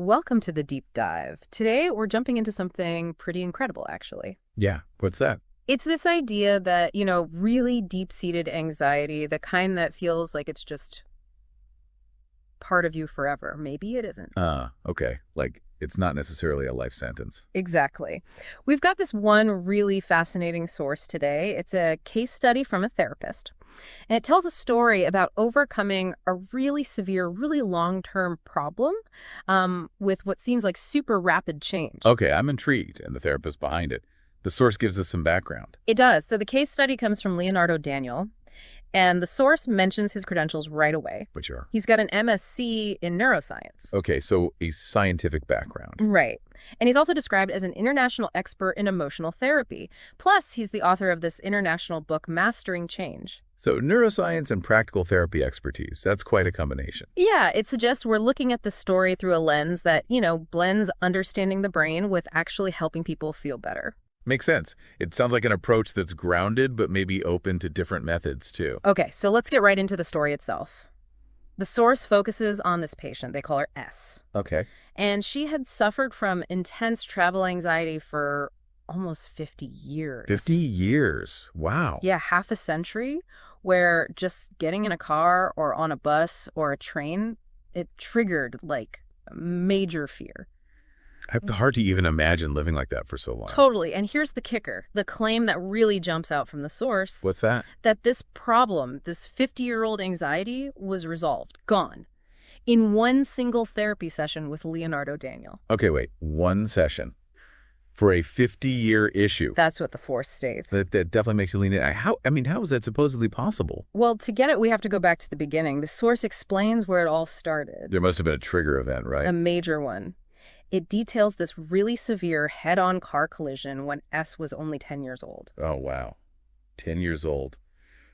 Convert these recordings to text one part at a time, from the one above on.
Welcome to the deep dive. Today, we're jumping into something pretty incredible, actually. Yeah, what's that? It's this idea that, really deep-seated anxiety, the kind that feels like it's just part of you forever. Maybe it isn't. Okay. Like, it's not necessarily a life sentence. Exactly. We've got this one really fascinating source today. It's a case study from a therapist. And it tells a story about overcoming a really severe, really long-term problem with what seems like super rapid change. Okay, I'm intrigued, and the therapist behind it. The source gives us some background. It does. So the case study comes from Leonardo Daniel, and the source mentions his credentials right away. Which are? He's got an MSc in neuroscience. Okay, so a scientific background. Right. And he's also described as an international expert in emotional therapy. Plus, he's the author of this international book, Mastering Change. So neuroscience and practical therapy expertise, that's quite a combination. Yeah, it suggests we're looking at the story through a lens that, blends understanding the brain with actually helping people feel better. Makes sense. It sounds like an approach that's grounded, but maybe open to different methods, too. Okay, so let's get right into the story itself. The source focuses on this patient. They call her S. Okay. And she had suffered from intense travel anxiety for almost 50 years. 50 years. Wow. Yeah, half a century, where just getting in a car or on a bus or a train, it triggered, major fear. I have hard to even imagine living like that for so long. Totally. And here's the kicker, the claim that really jumps out from the source. What's that? That this problem, this 50-year-old anxiety, was resolved, gone, in one single therapy session with Leonardo Daniel. Okay, wait. One session for a 50-year issue. That's what the source states. That definitely makes you lean in. How is that supposedly possible? Well, to get it, we have to go back to the beginning. The source explains where it all started. There must have been a trigger event, right? A major one. It details this really severe head-on car collision when S was only 10 years old. Oh, wow. 10 years old.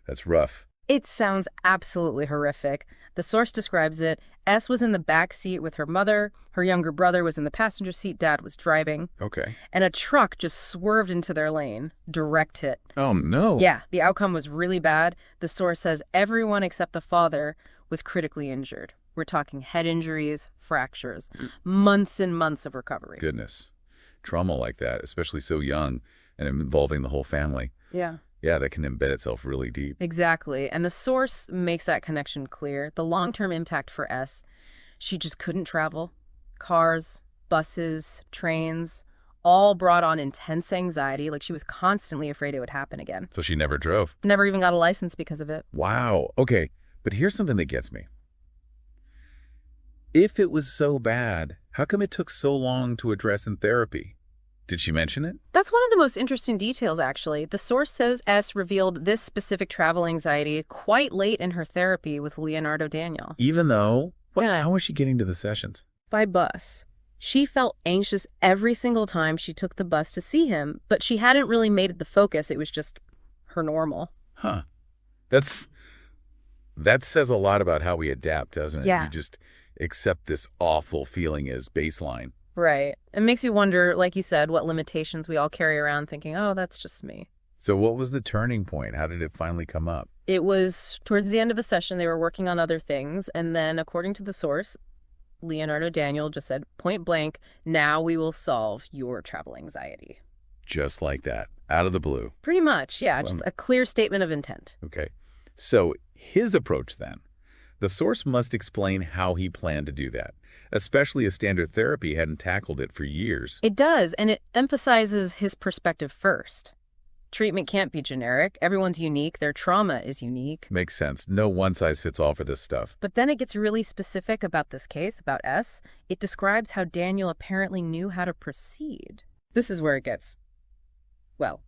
That's rough. It sounds absolutely horrific. The source describes it. S was in the back seat with her mother. Her younger brother was in the passenger seat. Dad was driving. Okay. And a truck just swerved into their lane. Direct hit. Oh, no. Yeah, the outcome was really bad. The source says everyone except the father was critically injured. We're talking head injuries, fractures, months and months of recovery. Goodness. Trauma like that, especially so young and involving the whole family. Yeah. Yeah, that can embed itself really deep. Exactly. And the source makes that connection clear. The long-term impact for S, she just couldn't travel. Cars, buses, trains, all brought on intense anxiety. Like she was constantly afraid it would happen again. So she never drove. Never even got a license because of it. Wow. Okay. But here's something that gets me. If it was so bad, how come it took so long to address in therapy? Did she mention it? That's one of the most interesting details, actually. The source says S revealed this specific travel anxiety quite late in her therapy with Leonardo Daniel. Even though? Yeah. How was she getting to the sessions? By bus. She felt anxious every single time she took the bus to see him, but she hadn't really made it the focus. It was just her normal. Huh. That says a lot about how we adapt, doesn't it? Yeah. You just accept this awful feeling as baseline. Right. It makes you wonder, like you said, what limitations we all carry around thinking, oh, that's just me. So what was the turning point? How did it finally come up? It was towards the end of a session. They were working on other things. And then, according to the source, Leonardo Daniel just said, point blank, now we will solve your travel anxiety. Just like that, out of the blue. Pretty much, yeah. Just a clear statement of intent. Okay. So his approach then, the source must explain how he planned to do that, especially as standard therapy hadn't tackled it for years. It does, and it emphasizes his perspective first. Treatment can't be generic. Everyone's unique. Their trauma is unique. Makes sense. No one-size-fits-all for this stuff. But then it gets really specific about this case, about S. It describes how Daniel apparently knew how to proceed. This is where it gets, well,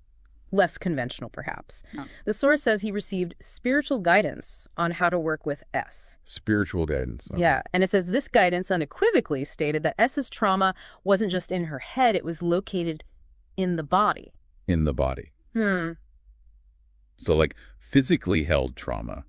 less conventional, perhaps. Oh. The source says he received spiritual guidance on how to work with S. Spiritual guidance. Okay. Yeah, and it says this guidance unequivocally stated that S's trauma wasn't just in her head, it was located in the body. In the body. So like physically held trauma,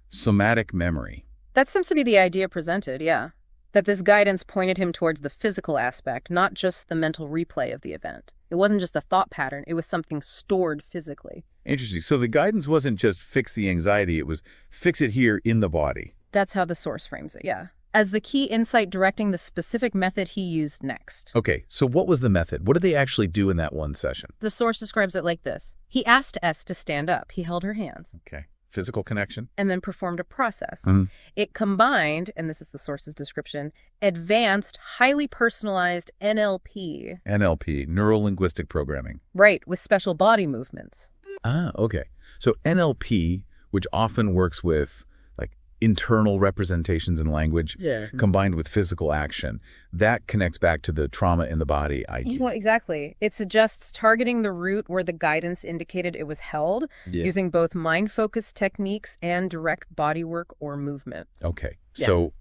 somatic memory. That seems to be the idea presented, yeah. That this guidance pointed him towards the physical aspect, not just the mental replay of the event. It wasn't just a thought pattern, it was something stored physically. Interesting. So the guidance wasn't just fix the anxiety, it was fix it here in the body. That's how the source frames it, yeah. as the key insight directing the specific method he used next. Okay, so what was the method? What did they actually do in that one session? The source describes it like this. He asked S to stand up. He held her hands Okay, physical connection? and then performed a process. Mhm. It combined, and this is the source's description, advanced, highly personalized NLP. NLP, neuro-linguistic programming. Right, with special body movements. Ah, okay. So NLP, which often works with like internal representations in language, combined with physical action, that connects back to the trauma in the body idea. Exactly. It suggests targeting the root where the guidance indicated it was held, using both mind-focused techniques and direct body work or movement. Okay, Yeah. so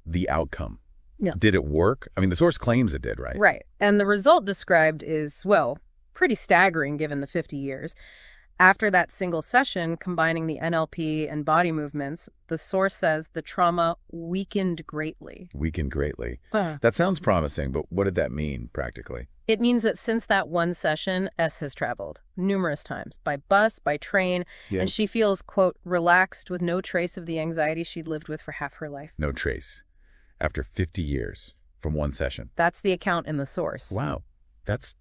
the outcome. Yeah. Did it work? I mean, the source claims it did, right? Right. And the result described is, well, pretty staggering given the 50 years. After that single session, combining the NLP and body movements, the source says the trauma weakened greatly. Weakened greatly. Huh. That sounds promising, but what did that mean practically? It means that since that one session, S has traveled numerous times, by bus, by train, Yeah. and she feels, quote, relaxed with no trace of the anxiety she'd lived with for half her life. No trace. After 50 years from one session. That's the account in the source. Wow. That's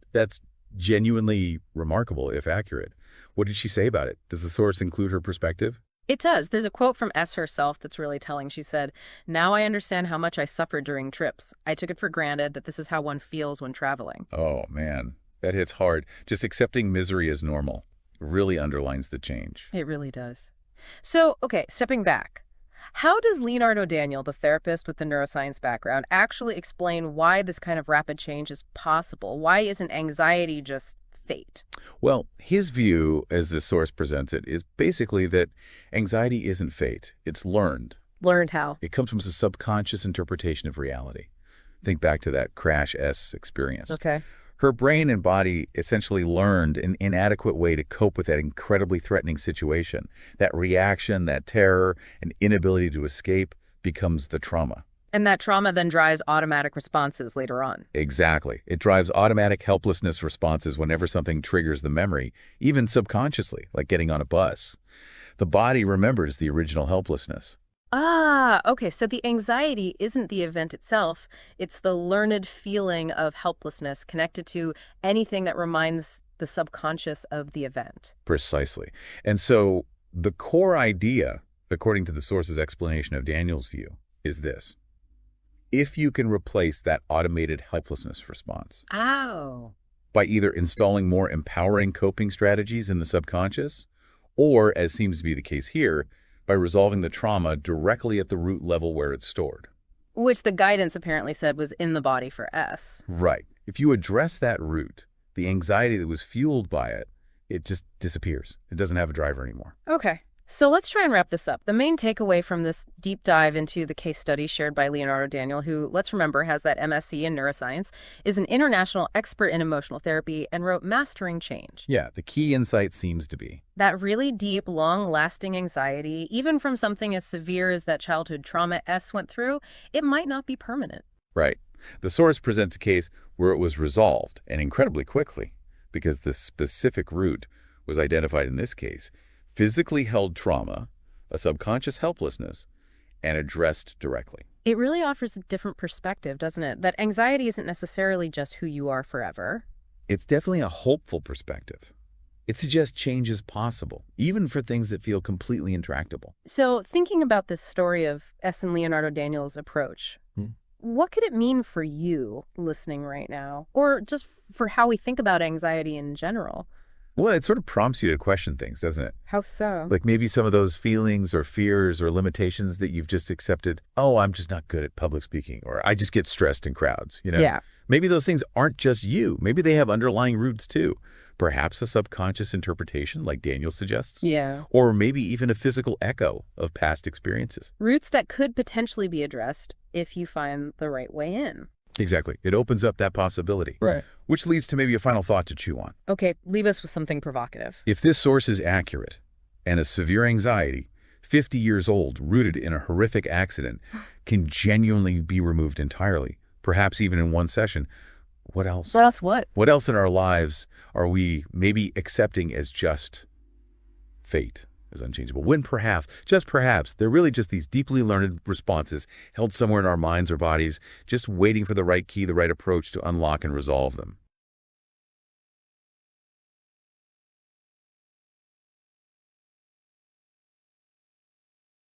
genuinely remarkable, if accurate. What did she say about it? Does the source include her perspective? It does. There's a quote from S herself that's really telling. She said, "Now I understand how much I suffered during trips. I took it for granted that this is how one feels when traveling." Oh, man. That hits hard. Just accepting misery as normal really underlines the change. It really does. So, okay, stepping back. How does Leonardo Daniel, the therapist with the neuroscience background, actually explain why this kind of rapid change is possible? Why isn't anxiety just fate? Well, his view, as the source presents it, is basically that anxiety isn't fate. It's learned. Learned how? It comes from a subconscious interpretation of reality. Think back to that Crash S experience. Okay. Her brain and body essentially learned an inadequate way to cope with that incredibly threatening situation. That reaction, that terror, and inability to escape becomes the trauma. And that trauma then drives automatic responses later on. Exactly. It drives automatic helplessness responses whenever something triggers the memory, even subconsciously, like getting on a bus. The body remembers the original helplessness. Ah, okay. So the anxiety isn't the event itself. It's the learned feeling of helplessness connected to anything that reminds the subconscious of the event. Precisely. And so the core idea, according to the source's explanation of Daniel's view, is this. If you can replace that automated helplessness response Oh. by either installing more empowering coping strategies in the subconscious, or, as seems to be the case here, by resolving the trauma directly at the root level where it's stored. Which the guidance apparently said was in the body for S. Right. If you address that root, the anxiety that was fueled by it, it just disappears. It doesn't have a driver anymore. Okay. So let's try and wrap this up. The main takeaway from this deep dive into the case study shared by Leonardo Daniel, who, let's remember, has that MSc in neuroscience, is an international expert in emotional therapy and wrote Mastering Change. Yeah, the key insight seems to be That really deep, long-lasting anxiety, even from something as severe as that childhood trauma S went through, it might not be permanent. right. The source presents a case where it was resolved, and incredibly quickly, because the specific root was identified in this case, physically held trauma, a subconscious helplessness, and addressed directly. It really offers a different perspective, doesn't it? That anxiety isn't necessarily just who you are forever. It's definitely a hopeful perspective. It suggests change is possible, even for things that feel completely intractable. So thinking about this story of S. and Leonardo Daniel's approach, what could it mean for you listening right now? Or just for how we think about anxiety in general? Well, it sort of prompts you to question things, doesn't it? How so? Like maybe some of those feelings or fears or limitations that you've just accepted. Oh, I'm just not good at public speaking, or I just get stressed in crowds, Yeah. Maybe those things aren't just you. Maybe they have underlying roots too. Perhaps a subconscious interpretation, like Daniel suggests. Yeah. Or maybe even a physical echo of past experiences. Roots that could potentially be addressed if you find the right way in. Exactly. It opens up that possibility. Right. Which leads to maybe a final thought to chew on. Okay, leave us with something provocative. If this source is accurate, and a severe anxiety, 50 years old, rooted in a horrific accident, can genuinely be removed entirely, perhaps even in one session, what else? Let us what? What else in our lives are we maybe accepting as just fate? is unchangeable. When perhaps, just perhaps, they're really just these deeply learned responses held somewhere in our minds or bodies, just waiting for the right key, the right approach to unlock and resolve them.